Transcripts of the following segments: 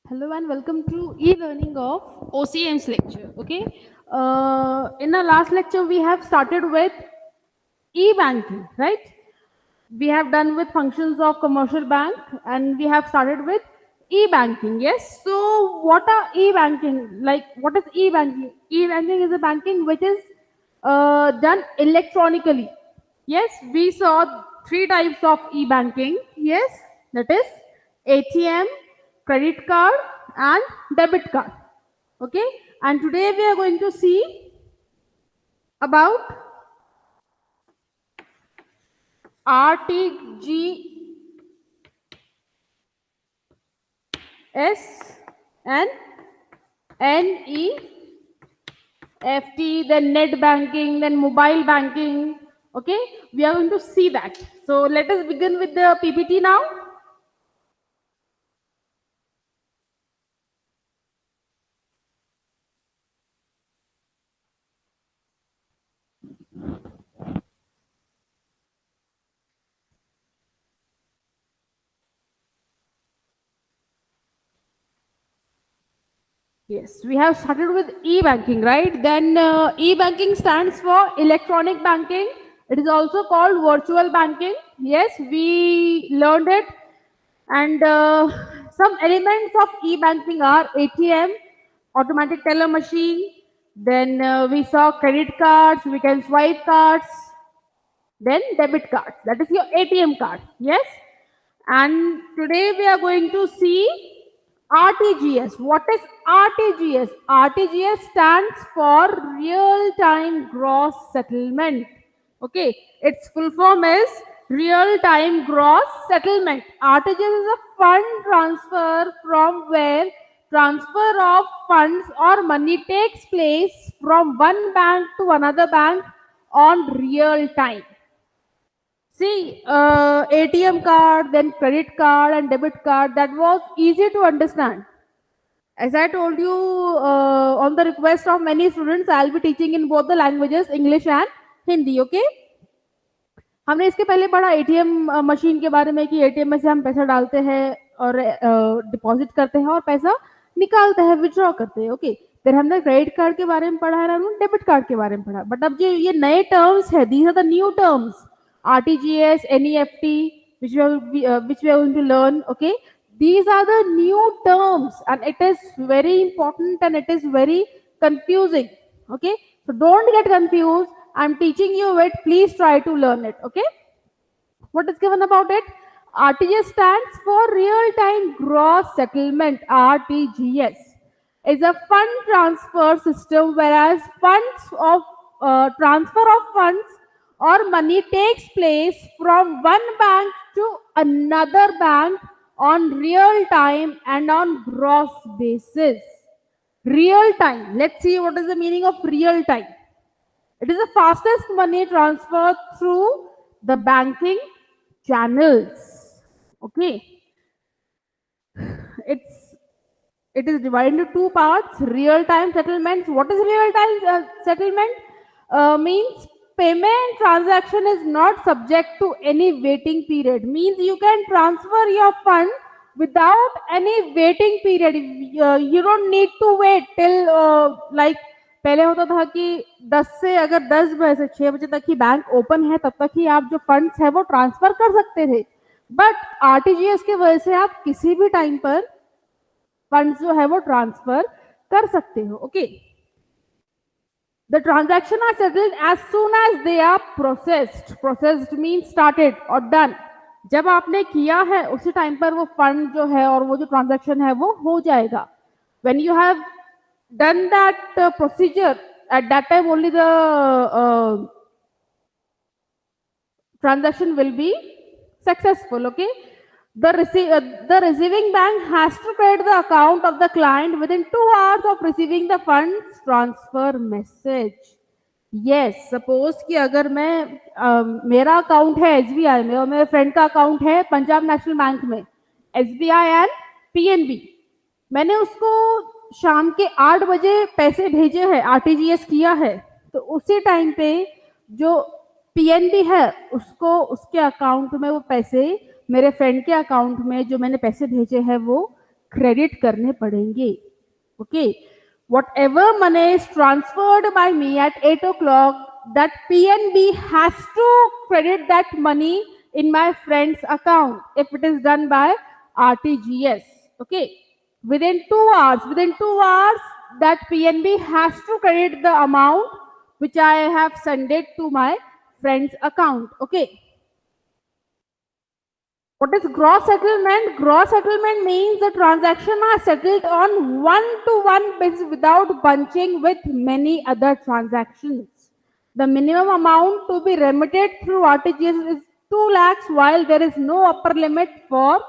Hello and welcome to e-learning of OCM's lecture. Okay. In our last lecture, we have started with e-banking, right? We have done with functions of commercial bank and we have started with e-banking. Yes. So what are e-banking? Like what is e-banking? E-banking is a banking which is done electronically. Yes, we saw three types of e-banking. Yes, that is ATM, credit card, and debit card. Okay, and today we are going to see about RTGS and NEFT, then net banking, then mobile banking. Okay, we are going to see that. So let us begin with the PPT now. Yes, we have started with e-banking, right? Then e-banking stands for electronic banking. It is also called virtual banking. Yes, we learned it. And some elements of e-banking are ATM, automatic teller machine. Then we saw credit cards. We can swipe cards. Then debit cards. That is your ATM card. Yes. And today we are going to see RTGS. What is RTGS? RTGS stands for real time gross settlement. Okay, its full form is real time gross settlement. RTGS is a fund transfer from where transfer of funds or money takes place from one bank to another bank on real time. See, ATM card, then credit card and debit card, that was easy to understand. As I told you, on the request of many students, I'll be teaching in both the languages, English and Hindi, okay? हमने इसके पहले पढ़ा ATM machine के बारे में कि ATM में से हम पैसा डालते हैं और डिपॉजिट करते हैं और पैसा निकालते हैं, विड्रॉ करते हैं, ओके? फिर हमने क्रेडिट कार्ड के बारे में पढ़ा है, हमने डेबिट कार्ड के बारे में पढ़ा, बट अब जो ये नए टर्म्स है, these are the new terms, RTGS, NEFT, which we are going to learn, okay? These are the new terms and it is very important and it is very confusing, okay? So don't get confused. I'm teaching you it. Please try to learn it, okay? What is given about it? RTGS stands for real time gross settlement. RTGS is a fund transfer system, whereas transfer of funds or money takes place from one bank to another bank on real time and on gross basis. Real time. Let's see what is the meaning of real time. It is the fastest money transfer through the banking channels. Okay. It is divided into two parts. Real time settlements. What is real time settlement? Means payment transaction is not subject to any waiting period. Means you can transfer your fund without any waiting period. You don't need to wait till like पहले होता था कि 10 से अगर 10 बजे से 6 बजे तक ही बैंक ओपन है तब तक ही आप जो फंड्स है वो ट्रांसफर कर सकते थे, बट आरटीजीएस की वजह से आप किसी भी टाइम पर फंड्स जो है वो ट्रांसफर कर सकते हो, okay? The transaction are settled as soon as they are processed. Processed means started or done. जब आपने किया है उसी टाइम पर वो फंड जो है और वो जो ट्रांजैक्शन है वो हो जाएगा. When you have done that procedure, at that time only the transaction will be successful, okay? The receiving bank has to credit the account of the client within 2 hours of receiving the funds transfer message. Yes, suppose कि अगर मैं मेरा account है SBI में और मेरे friend का account है पंजाब नेशनल बैंक में, SBI एंड PNB, मैंने उसको शाम के 8 बजे पैसे भेजे हैं, आरटीजीएस किया है, तो उसी टाइम पे जो पीएनबी है उसको उसके अकाउंट में वो पैसे मेरे फ्रेंड के अकाउंट में जो मैंने पैसे भेजे हैं वो क्रेडिट करने पड़ेंगे. Okay, whatever money is transferred by me at 8 o'clock, that PNB has to credit that money in my friend's account if it is done by RTGS. Okay, within 2 hours, that PNB has to credit the amount which I have sent it to my friend's account. Okay. What is gross settlement? Gross settlement means the transaction are settled on one-to-one basis without bunching with many other transactions. The minimum amount to be remitted through RTGS is 2 lakhs, while there is no upper limit for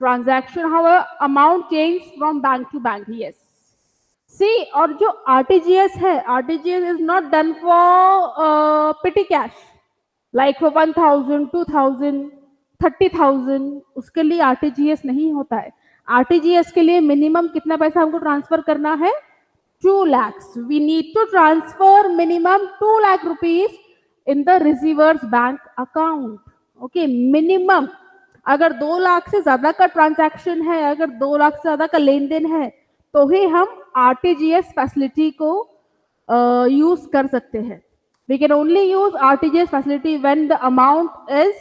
transaction. However, amount changes from bank to bank. Yes. See, और जो RTGS है, RTGS is not done for petty cash. Like for 1000, 2000, 30,000, उसके लिए RTGS नहीं होता है. RTGS के लिए मिनिमम कितना पैसा हमको ट्रांसफर करना है? 2 lakhs. We need to transfer minimum 2 lakh rupees in the receiver's bank account. Okay, minimum. अगर 2 लाख से ज्यादा का ट्रांजैक्शन है, अगर 2 लाख से ज्यादा का लेन देन है, तो ही हम आरटीजीएस फैसिलिटी को यूज कर सकते हैं. We can only use RTGS facility when the amount is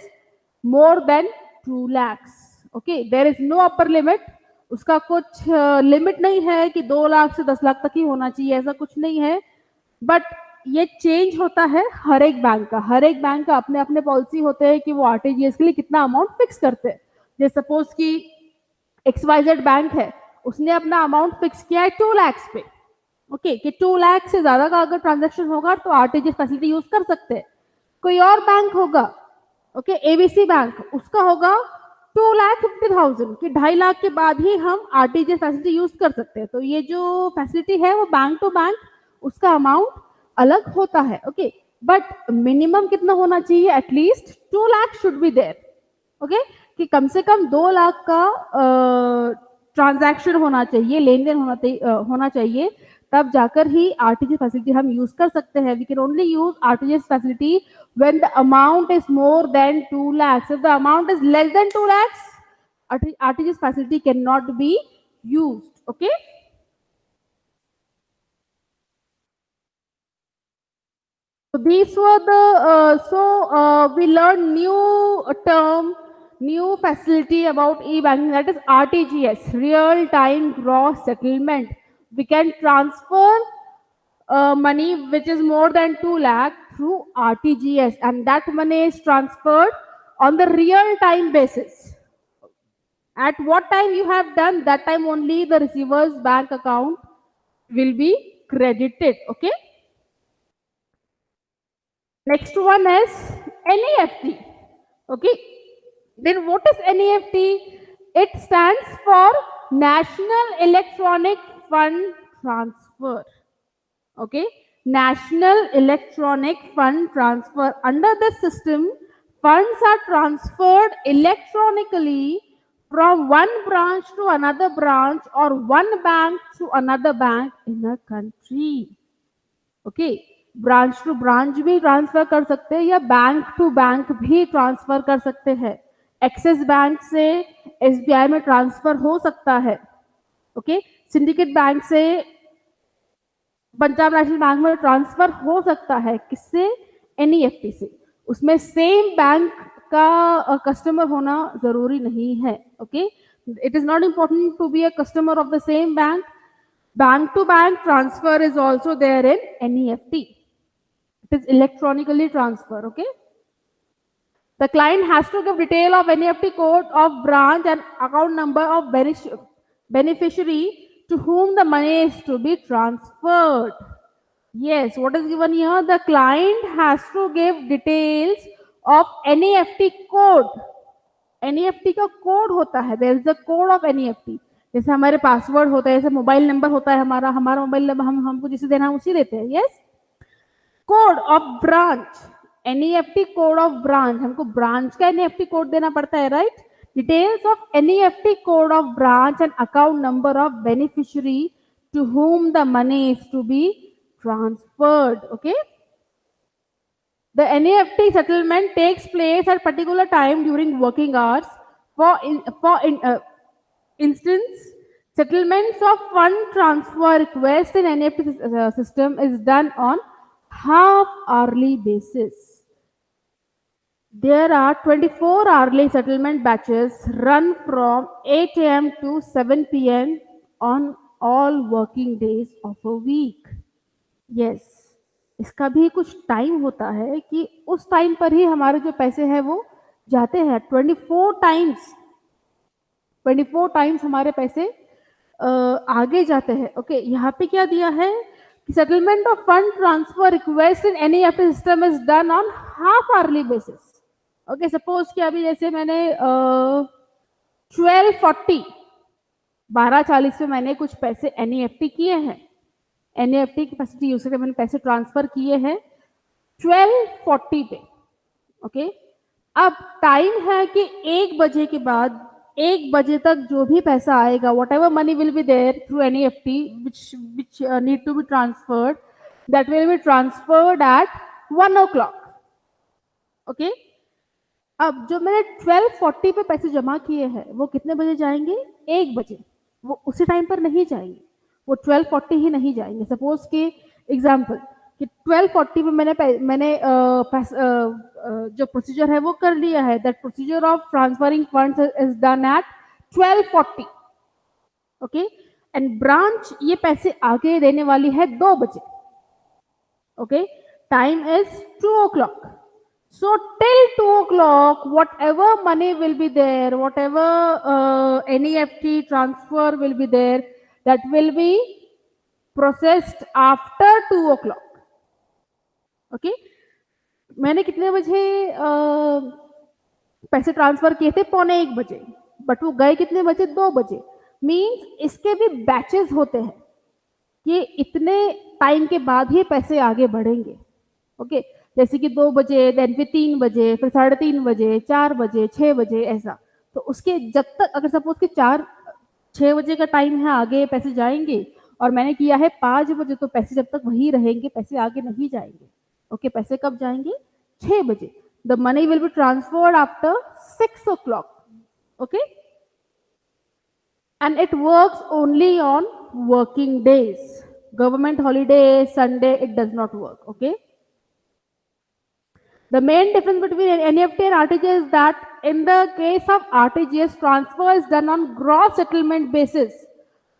more than 2 lakhs. Okay, there is no upper limit. उसका कुछ लिमिट नहीं है कि 2 लाख से 10 लाख तक ही होना चाहिए, ऐसा कुछ नहीं है. बट ये चेंज होता है हर एक बैंक का. हर एक बैंक का अपने अपने पॉलिसी होते हैं कि वो आरटीजीएस के लिए कितना अमाउंट फिक्स करते हैं. जैसे सपोज कि XYZ बैंक है, उसने अपना अमाउंट फिक्स किया है 2 lakhs पे. ओके, कि 2 लाख से ज्यादा का अगर ट्रांजैक्शन होगा तो आरटीजीएस फैसिलिटी यूज कर सकते हैं. कोई और बैंक होगा, ओके, एबीसी बैंक, उसका होगा 2,50,000 कि 2.5 लाख के बाद ही हम आरटीजीएस फैसिलिटी यूज कर सकते हैं. तो ये जो फैसिलिटी है वो बैंक टू बैंक उसका अमाउंट अलग होता है. ओके, बट मिनिमम कितना होना चाहिए? At least 2 lakh should be there. Okay, कि कम से कम 2 लाख का ट्रांजैक्शन होना चाहिए, लेन देन होना चाहिए, तब जाकर ही आरटीजीएस फैसिलिटी हम यूज कर सकते हैं. We can only use RTGS facility when the amount is more than 2 lakhs. If the amount is less than 2 lakhs, RTGS facility can not be used. Okay, so these were the we learned new facility about e-banking, that is RTGS, real time gross settlement. We can transfer money which is more than 2 lakh through RTGS, and that money is transferred on the real time basis. At what time you have done, that time only the receiver's bank account will be credited. Okay. Next one is NEFT. Okay. Then what is NEFT? It stands for National Electronic Fund Transfer. Okay, National Electronic Fund Transfer. Under this system, funds are transferred electronically from one branch to another branch or one bank to another bank in a country. Okay, branch to branch भी transfer कर सकते हैं या bank to bank भी transfer कर सकते हैं. Axis Bank से एसबीआई में ट्रांसफर हो सकता है. ओके, सिंडिकेट बैंक से पंजाब नेशनल बैंक में ट्रांसफर हो सकता है. किससे? एनईएफटी से. उसमें सेम बैंक का कस्टमर होना जरूरी नहीं है. Okay, it is not important to be a customer of the same bank. Bank to bank transfer is also there in NEFT. It is electronically transfer. Okay. The client has to give detail of NEFT code of branch and account number of beneficiary to whom the money is to be transferred. Yes, what is given here? The client has to give details of NEFT code. NEFT का code होता है. There is a code of NEFT. जैसे हमारे password होता है, जैसे mobile number होता है हमारा मोबाइल नंबर हमको जिसे देना है उसी देते हैं. Yes, code of branch, NEFT code of branch, हमको ब्रांच का एनईएफटी कोड देना पड़ता है. Right, details of NEFT code of branch and account number of beneficiary to whom the money is to be transferred. Okay, the NEFT settlement takes place at particular time during working hours. For instance, Settlements of fund transfer requests in NEFT system is done on half hourly basis. There are 24 hourly settlement batches run from 8 a.m. to 7 p.m. on all working days of a week. Yes, इसका भी कुछ time होता है कि उस time पर ही हमारे जो पैसे हैं वो जाते हैं 24 टाइम्स हमारे पैसे आगे जाते हैं. ओके, यहाँ पे क्या दिया है कि settlement of fund transfer request in NEFT system is done on half hourly basis. Okay, suppose कि अभी जैसे मैंने 12:40 पे मैंने कुछ पैसे एनईएफटी किए हैं, एनईएफटी कैपेसिटी यूज करके मैंने पैसे ट्रांसफर किए हैं 12:40 पे. ओके, अब टाइम है कि 1 बजे के बाद 1 बजे तक जो भी पैसा आएगा, whatever money will be there through NEFT which need to be transferred, that will be transferred at 1 o'clock. Okay, अब जो मैंने 12:40 पे पैसे जमा किए हैं वो कितने बजे जाएंगे? 1 बजे. वो उसी टाइम पर नहीं जाएंगे, वो 12:40 ही नहीं जाएंगे. सपोज के एग्जाम्पल कि 12:40 पे मैंने जो प्रोसीजर है वो कर लिया है. That procedure of transferring funds is done at 12:40. Okay, and branch ये पैसे आगे देने वाली है 2 बजे. Okay, time is 2 o'clock. So till 2 o'clock, whatever money will be there, whatever NEFT transfer will be there, that will be processed after 2 o'clock. Okay, मैंने कितने बजे पैसे ट्रांसफर किए थे? 12:45 बजे, बट वो गए कितने बजे? 2 बजे. मीन्स इसके भी बैचेस होते हैं कि इतने टाइम के बाद ही पैसे आगे बढ़ेंगे. ओके, जैसे कि 2 बजे, देन फिर 3 बजे, फिर 3:30 बजे, 4 बजे, 6 बजे, ऐसा. तो उसके जब तक अगर सपोज कि 6 बजे का टाइम है, आगे पैसे जाएंगे, और मैंने किया है 5 बजे, तो पैसे जब तक वही रहेंगे, पैसे आगे नहीं जाएंगे. ओके, पैसे कब जाएंगे? 6 बजे. The money will be transferred after 6 o'clock. Okay, and it works only on working days. Government holiday, Sunday, it does not work. Okay, the main difference between NEFT and RTGS is that in the case of RTGS, transfer is done on gross settlement basis,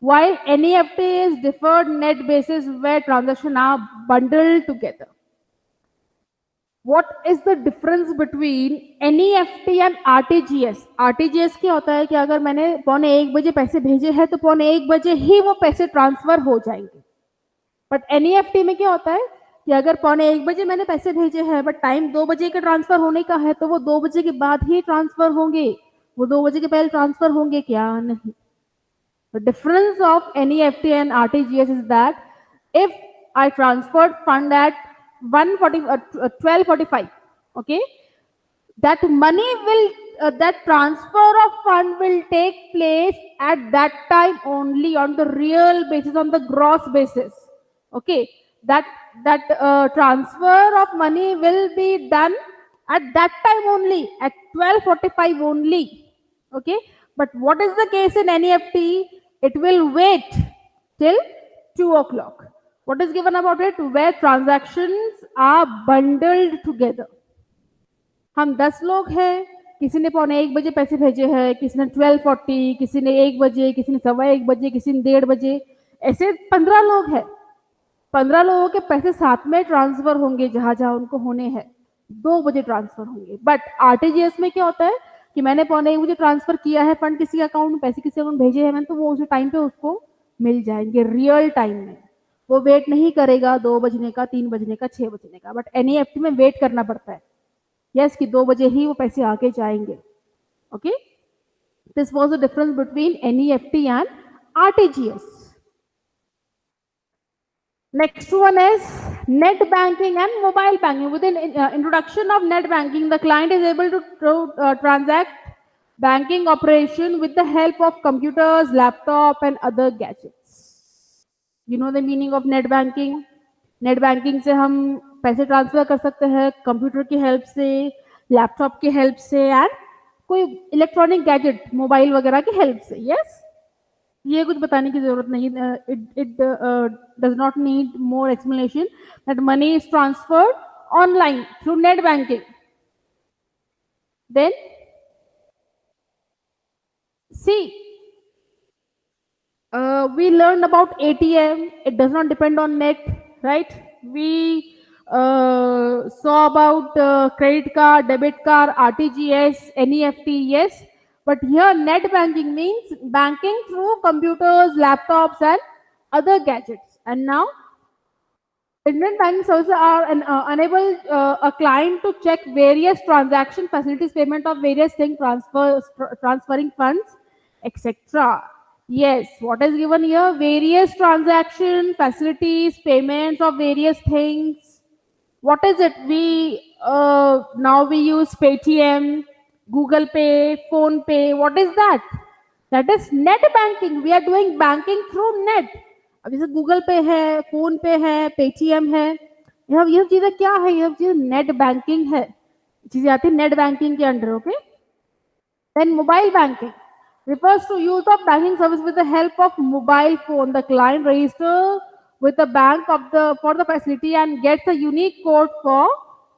while NEFT is deferred net basis where transactions are bundled together. What is the difference between NEFT and RTGS? RTGS क्या होता है कि अगर मैंने 12:45 बजे पैसे भेजे हैं तो 12:45 बजे ही वो पैसे ट्रांसफर हो जाएंगे. बट NEFT में क्या होता है कि अगर 12:45 बजे मैंने पैसे भेजे हैं बट टाइम 2 बजे का ट्रांसफर होने का है, तो वो 2 बजे के बाद ही ट्रांसफर होंगे. वो 2 बजे के पहले ट्रांसफर होंगे क्या? नहीं. The difference of NEFT and RTGS is that if I transferred fund at 12:45, okay, that money will that transfer of fund will take place at that time only on the real basis, on the gross basis. Okay, that transfer of money will be done at that time only, at 12:45 only. Okay, but what is the case in NEFT? It will wait till 2 o'clock. What is given about it? Where transactions are bundled together. हम 10 लोग हैं, किसी ने 12:45 बजे पैसे भेजे हैं, किसी ने 12:40, किसी ने 1 बजे, किसी ने 1:15 बजे, किसी ने 1:30 बजे, ऐसे 15 लोग हैं. 15 लोगों के पैसे साथ में ट्रांसफर होंगे, जहां जहां उनको होने हैं 2 बजे ट्रांसफर होंगे. बट आरटीजीएस में क्या होता है कि मैंने 12:45 बजे ट्रांसफर किया है फंड किसी अकाउंट में, पैसे किसी अकाउंट भेजे हैं मैंने, तो वो उसी टाइम पे उसको मिल जाएंगे रियल टाइम में. वो वेट नहीं करेगा 2 बजने का, 3 बजने का, 6 बजने का. बट एनईएफटी में वेट करना पड़ता है, यस, कि 2 बजे ही वो पैसे आके जाएंगे. Okay, this was the difference between NEFT and RTGS. Next one is net banking and mobile banking. With the introduction of net banking, the client is able to transact banking operation with the help of computers, laptop, and other gadgets. You know the meaning of net banking? Net banking से हम पैसे transfer कर सकते हैं computer की help से, laptop की help से, एंड कोई इलेक्ट्रॉनिक गैजेट मोबाइल वगैरह की हेल्प से. यस, ये कुछ बताने की जरूरत नहीं. It does not need more explanation that money is transferred online through net banking. Then see, we learned about ATM. It does not depend on net, right? We saw about credit card, debit card, RTGS, NEFT, yes. But here, net banking means banking through computers, laptops, and other gadgets. And now, internet banking services are enable a client to check various transaction facilities, payment of various things, transferring funds, etc. Yes, what is given here? Various transaction facilities, payments of various things. What is it? We now we use Paytm, Google Pay, Phone Pay. What is that? That is net banking. We are doing banking through net. अब जैसे Google पे है, phone पे है, Paytm है, यह चीजें क्या है? यह चीज नेट बैंकिंग है. चीजें आती है नेट बैंकिंग के under. Okay. Then mobile banking refers to use of banking service with the help of mobile phone. The client register with the bank of the for the facility and gets a unique code for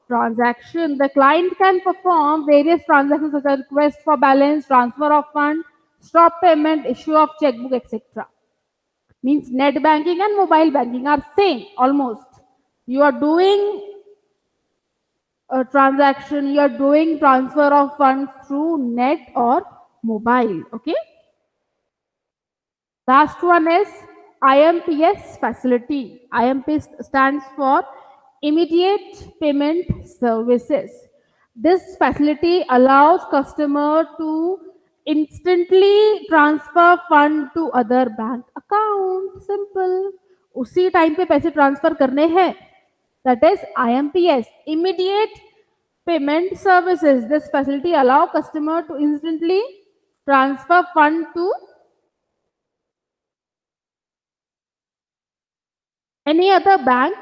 transaction. The client can perform various transactions such as request for balance, transfer of fund, stop payment, issue of checkbook, etc. Means net banking and mobile banking are same almost. You are doing a transaction, you are doing transfer of funds through net or mobile. Okay. Last one is IMPS facility. IMPS stands for Immediate Payment Services. This facility allows customer to instantly transfer fund to other bank account. Simple. उसी time पे पैसे transfer करने हैं. That is IMPS, Immediate Payment Services. This facility allow customer to instantly transfer fund to any other bank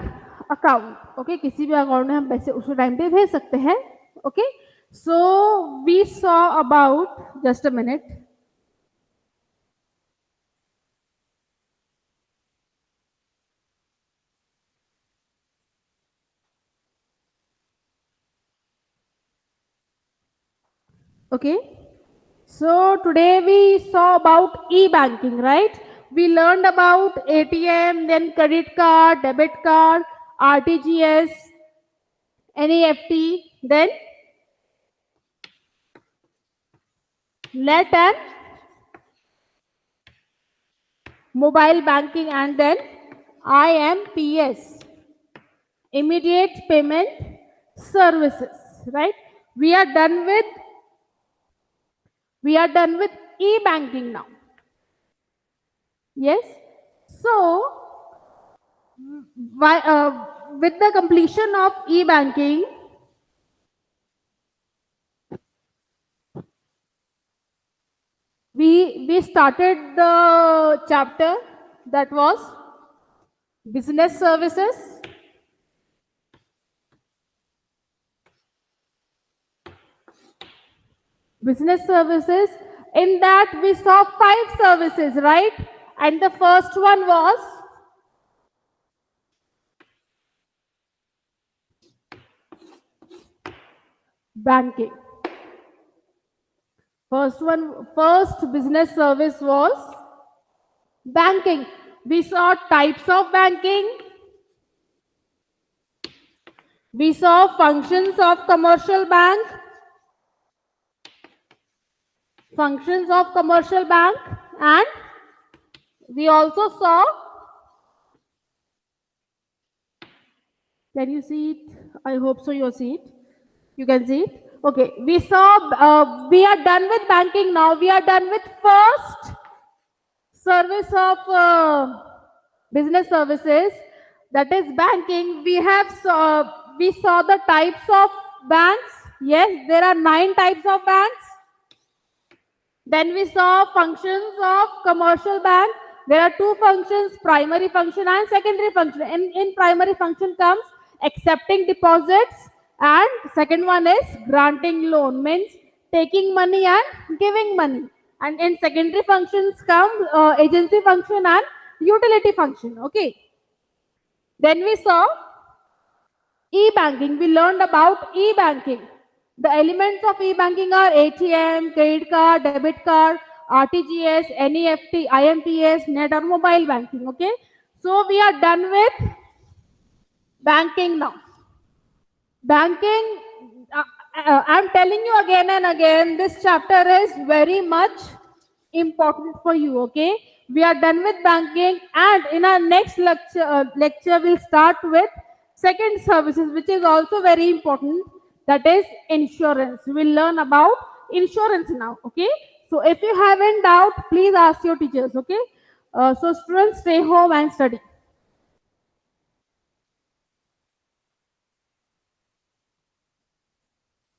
account. Okay, किसी भी account में हम पैसे उसी टाइम पे भेज सकते हैं. Okay, so we saw about, just a minute. Okay, so today we saw about e-banking, right? We learned about ATM, then credit card, debit card, RTGS, NEFT, then net and mobile banking, and then IMPS, Immediate Payment Services, right? We are done with e-banking now. Yes. So with the completion of e-banking, we started the chapter that was business services. Business services. In that we saw 5 services, right? And the first one was banking. First business service was banking. We saw types of banking. We saw functions of commercial bank. And we also saw, can you see it? I hope so you see it. You can see it. Okay, we saw, we are done with banking now. We are done with first service of business services, that is banking. We saw the types of banks. Yes, there are 9 types of banks. Then we saw functions of commercial bank. There are 2 functions, primary function and secondary function. In primary function comes accepting deposits, and second one is granting loan, means taking money and giving money. And in secondary functions come agency function and utility function. Okay. Then we saw e-banking. We learned about e-banking. The elements of e-banking are ATM, credit card, debit card, RTGS, NEFT, IMPS, net or mobile banking. Okay. So we are done with banking now. Banking, I'm telling you again and again, this chapter is very much important for you. Okay. We are done with banking, and in our next lecture we'll start with second services, which is also very important. That is insurance. We'll learn about insurance now. Okay. So if you have any doubt, please ask your teachers. Okay. So students, stay home and study.